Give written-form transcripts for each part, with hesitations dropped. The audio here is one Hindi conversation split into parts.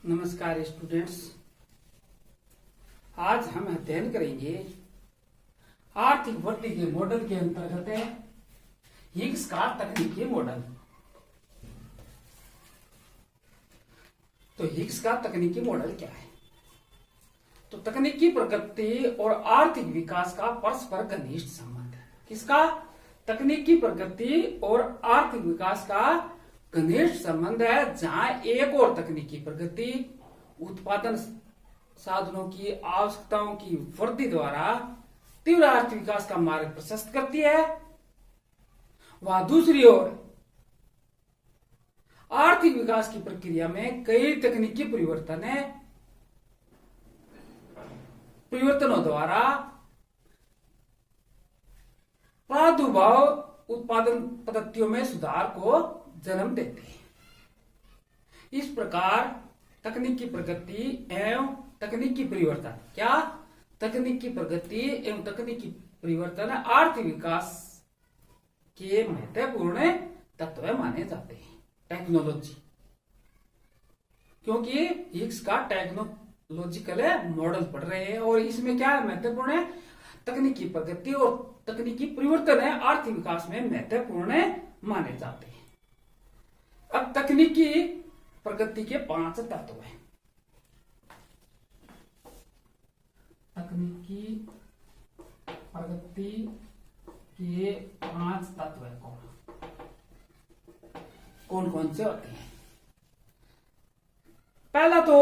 नमस्कार स्टूडेंट्स। आज हम अध्ययन करेंगे आर्थिक वृद्धि के मॉडल के अंतर्गत है हिग्स का तकनीकी मॉडल। तो हिग्स का तकनीकी मॉडल क्या है? तो तकनीकी प्रगति और आर्थिक विकास का परस्पर घनिष्ठ संबंध है। किसका? तकनीकी प्रगति और आर्थिक विकास का घनिष्ठ संबंध है, जहां एक और तकनीकी प्रगति उत्पादन साधनों की आवश्यकताओं की वृद्धि द्वारा तीव्र आर्थिक विकास का मार्ग प्रशस्त करती है, वहां दूसरी ओर आर्थिक विकास की प्रक्रिया में कई तकनीकी परिवर्तनों द्वारा प्रादुर्भाव उत्पादन पद्धतियों में सुधार को जन्म देते हैं। इस प्रकार तकनीकी प्रगति एवं तकनीकी परिवर्तन क्या? तकनीकी प्रगति एवं तकनीकी परिवर्तन आर्थिक विकास के महत्वपूर्ण तत्व माने जाते हैं। टेक्नोलॉजी, क्योंकि हिग्स का टेक्नोलॉजिकल मॉडल पढ़ रहे हैं और इसमें क्या महत्वपूर्ण है? तकनीकी प्रगति और तकनीकी परिवर्तन है आर्थिक विकास में महत्वपूर्ण माने जाते हैं। अब तकनीकी प्रगति के 5 तत्व हैं। तकनीकी प्रगति के 5 तत्व कौन कौन से होते हैं? पहला तो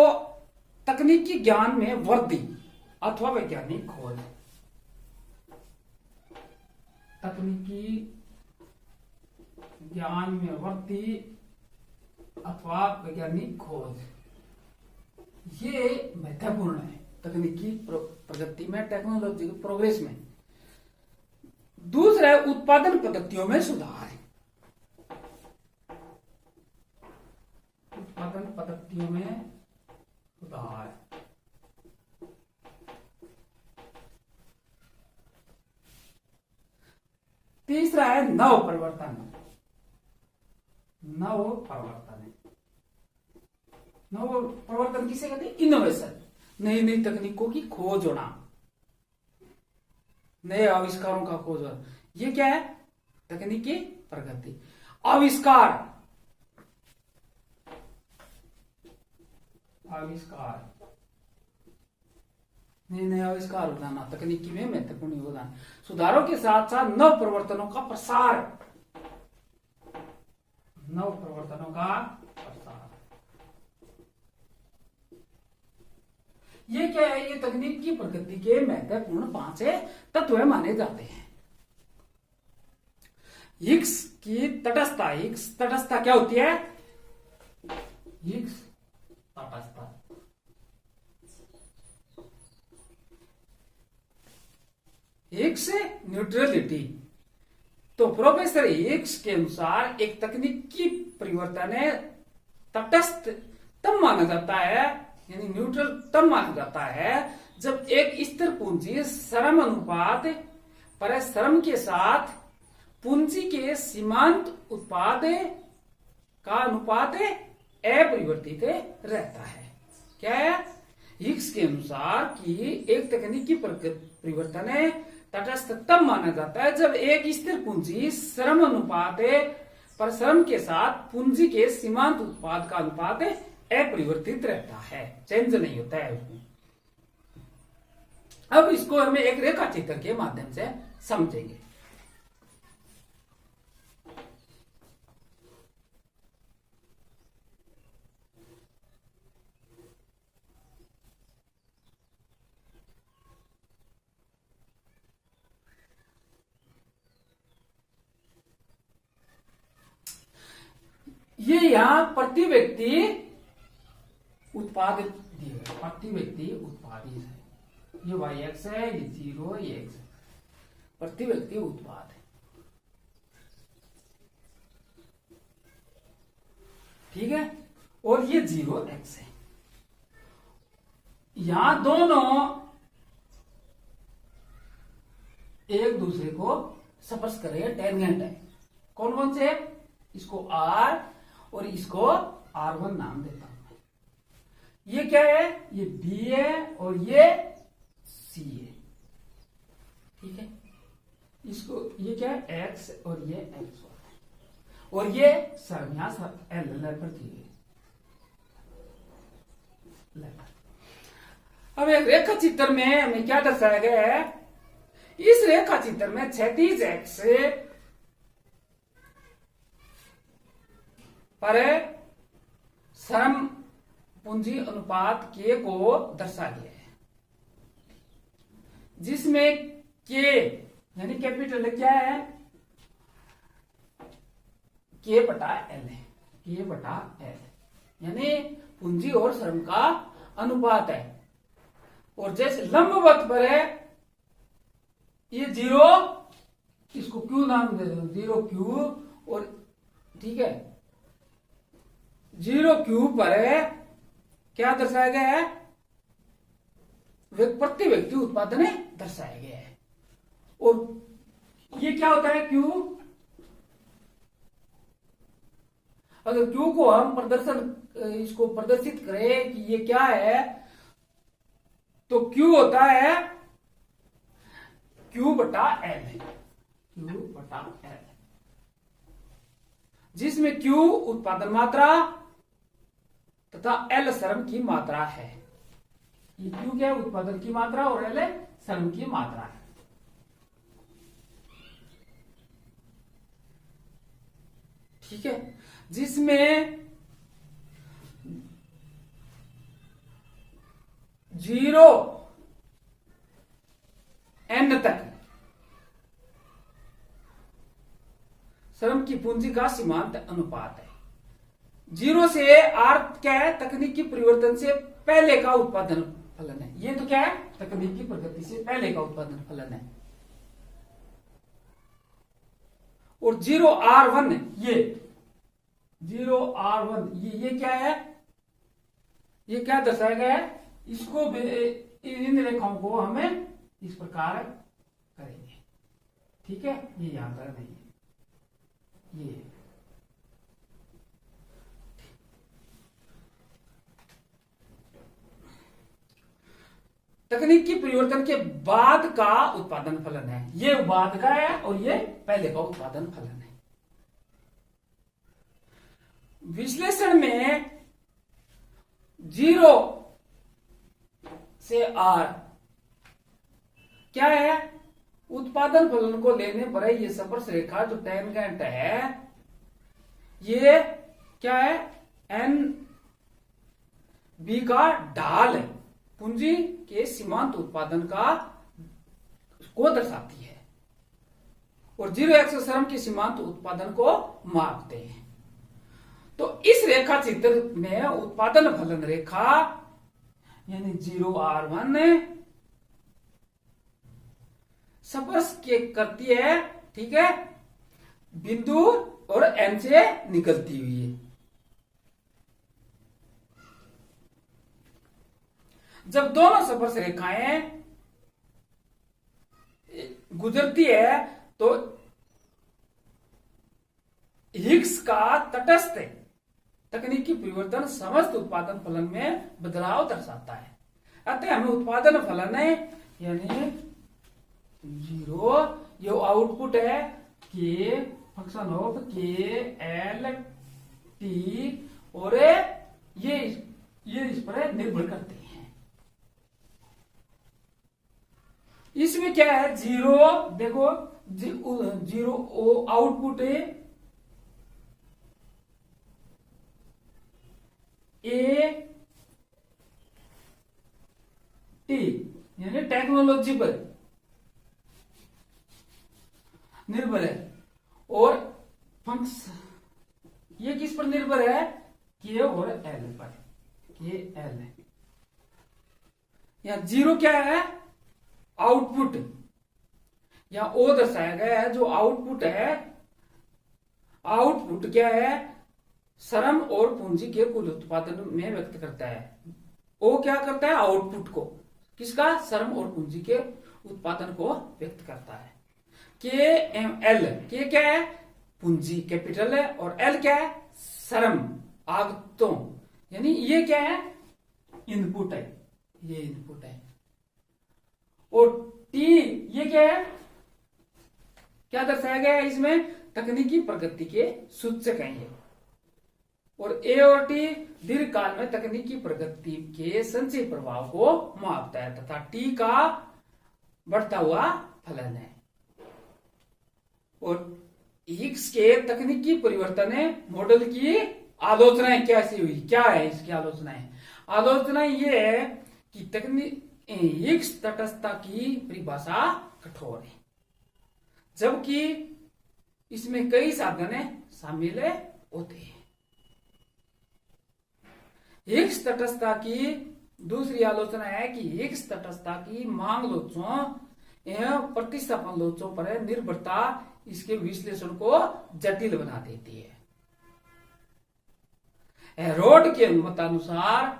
तकनीकी ज्ञान में वृद्धि अथवा वैज्ञानिक खोज। तकनीकी ज्ञान में वृद्धि अथवा वैज्ञानिक खोज, ये महत्वपूर्ण है तकनीकी प्रगति में, टेक्नोलॉजिकल प्रोग्रेस में। दूसरा है उत्पादन पद्धतियों में सुधार। उत्पादन पद्धतियों में सुधार। तीसरा है नव परिवर्तन। नव परिवर्तन किसे कहते हैं? इनोवेशन, नई नई तकनीकों की खोज होना, नए आविष्कारों का खोज होना, ये क्या है? तकनीकी प्रगति। आविष्कार नए नए आविष्कार बनाना तकनीकी में महत्वपूर्ण योगदान। सुधारों के साथ साथ नव परिवर्तनों का प्रसार। नव परिवर्तनों का प्रसार, ये क्या है? ये तकनीकी प्रगति के महत्वपूर्ण 5 तत्व माने जाते हैं। हिग्स की तटस्थता। हिग्स तटस्थता क्या होती है? हिग्स तटस्थता हिग्स न्यूट्रलिटी। तो प्रोफेसर हिग्स के अनुसार एक तकनीकी परिवर्तन है तटस्थ तब माना जाता है, यानी न्यूट्रल तब माना जाता है जब एक स्थिर पूंजी श्रम अनुपात परिश्रम के साथ पूंजी के सीमांत उत्पाद का अनुपात अपरिवर्तित रहता है। क्या है? हिग्स के अनुसार कि एक तकनीकी परिवर्तन है तटस्थ तब माना जाता है जब एक स्थिर पूंजी श्रम अनुपात परिश्रम के साथ पूंजी के सीमांत उत्पाद का अनुपात अपरिवर्तित रहता है, चेंज नहीं होता है उसमें। अब इसको हमें एक रेखा चित्र के माध्यम से समझेंगे। ये यहां प्रति व्यक्ति उत्पादित दिए गए, प्रति व्यक्ति उत्पादित है। ये वाई एक्स है, ये 0, ये एक्स है, प्रति व्यक्ति उत्पाद है। ठीक है, और ये 0 एक्स है। यहां दोनों एक दूसरे को स्पर्श कर रहे हैं, टेंजेंट है। कौन कौन से? इसको आर और इसको R1 नाम देता हूं। ये क्या है, ये बी है और ये सी है, ठीक है। इसको ये क्या है, एक्स और ये एक्स और ये सर यहां एल लेटर दी है। अब एक रेखा चित्र में हमें क्या दर्शाया गया है, इस रेखा चित्र में क्षैतिज एक्स पर सरम पूंजी अनुपात के को दर्शा गया है, जिसमें के यानी कैपिटल क्या है, के बटा एल है, के बटा एल यानी पूंजी और श्रम का अनुपात है। और जैसे लंबवत पर है ये जीरो, इसको क्यू नाम दे दो, जीरो क्यू, और ठीक है जीरो क्यू पर है क्या दर्शाया गया है, प्रति व्यक्ति उत्पादन दर्शाया गया है। और ये क्या होता है क्यू, अगर क्यू को हम इसको प्रदर्शित करें कि ये क्या है, तो क्यू होता है क्यू बटा एल, क्यू बटा एल, जिसमें क्यू उत्पादन मात्रा तथा एल श्रम की मात्रा है। ये क्यू क्या है, उत्पादन की मात्रा, और एल श्रम की मात्रा है। ठीक है, जिसमें 0 n तक श्रम की पूंजी का सीमांत अनुपात है। 0 से r क्या है, तकनीकी परिवर्तन से पहले का उत्पादन फलन है। ये तो क्या है, तकनीकी प्रगति से पहले का उत्पादन फलन है। और 0r1 ये 0r1 ये क्या है, ये क्या दर्शाया गया है, इसको इन रेखाओं को हमें इस प्रकार करेंगे, ठीक है, ये यहां पर नहीं है, ये तकनीकी परिवर्तन के बाद का उत्पादन फलन है। ये बाद का है और ये पहले का उत्पादन फलन है। विश्लेषण में 0 से r क्या है, उत्पादन फलन को लेने पर ये स्पर्श रेखा जो टेंजेंट है, ये क्या है, एन बी का ढाल है, पूंजी के सीमांत उत्पादन को दर्शाती है। और 0x श्रम के सीमांत उत्पादन को मापते हैं। तो इस रेखा चित्र में उत्पादन फलन रेखा यानी 0r1 स्पर्श के करती है, ठीक है, बिंदु और n से निकलती हुई है। जब दोनों स्पर्श रेखाएं गुजरती है तो हिग्स का तटस्थ तकनीकी परिवर्तन समस्त उत्पादन फलन में बदलाव दर्शाता है। अतः हमें उत्पादन फलन है यानी 0, ये आउटपुट है के फंक्शन ऑफ के एल टी, और ये इस पर निर्भर करते हैं। इसमें क्या है, 0 देखो 0 आउटपुट है ए टी यानी टेक्नोलॉजी पर निर्भर है, और फंक्शन ये किस पर निर्भर है, के और एल पर, के एल है। यहां 0 क्या है, आउटपुट, यहां ओ दर्शाया गया है। जो आउटपुट है, आउटपुट क्या है, श्रम और पूंजी के कुल उत्पादन में व्यक्त करता है। ओ क्या करता है, आउटपुट को, किसका, श्रम और पूंजी के उत्पादन को व्यक्त करता है। के एम एल, के क्या है, पूंजी कैपिटल है, और एल क्या है, श्रम आगतों, यानी ये क्या है, इनपुट है, ये इनपुट है। और टी ये क्या है, क्या दर्शाया गया है इसमें, तकनीकी प्रगति के सूचक हैं ये। और ए और टी दीर्घकाल में तकनीकी प्रगति के संचयी प्रभाव को मापता है तथा टी का बढ़ता हुआ फलन है। और एक्स के तकनीकी परिवर्तन है, मॉडल की आलोचनाएं कैसी हुई, क्या है इसकी आलोचनाएं। आलोचना ये है कि एक्स तटस्थता की परिभाषा कठोर है, जबकि इसमें कई साधन शामिल होते हैं। एक्स तटस्थता की दूसरी आलोचना है कि एक्स तटस्थता की मांग लोचों एवं प्रतिस्थापन लोचों पर निर्भरता इसके विश्लेषण को जटिल बना देती है। हेरोड के मतानुसार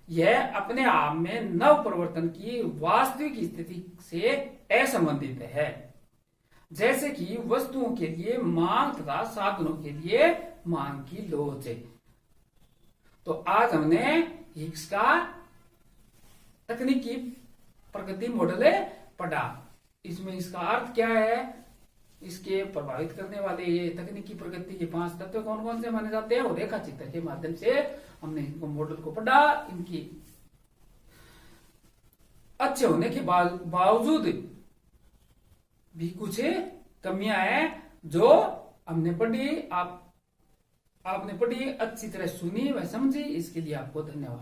यह अपने आप में नव परिवर्तन की वास्तविक स्थिति से असंबंधित है, जैसे कि वस्तुओं के लिए मांग तथा साधनों के लिए मांग की लोच। तो आज हमने हिग्स का तकनीकी प्रगति मॉडल पढ़ा। इसमें इसका अर्थ क्या है, इसके प्रभावित करने वाले ये तकनीकी प्रगति के 5 तत्व कौन कौन से माने जाते हैं, और रेखा चित्र के माध्यम से हमने इनको मॉडल को पढ़ा। इनकी अच्छे होने के बावजूद भी कुछ कमियां हैं जो हमने पढ़ी, आपने पढ़ी, अच्छी तरह सुनी व समझी। इसके लिए आपको धन्यवाद।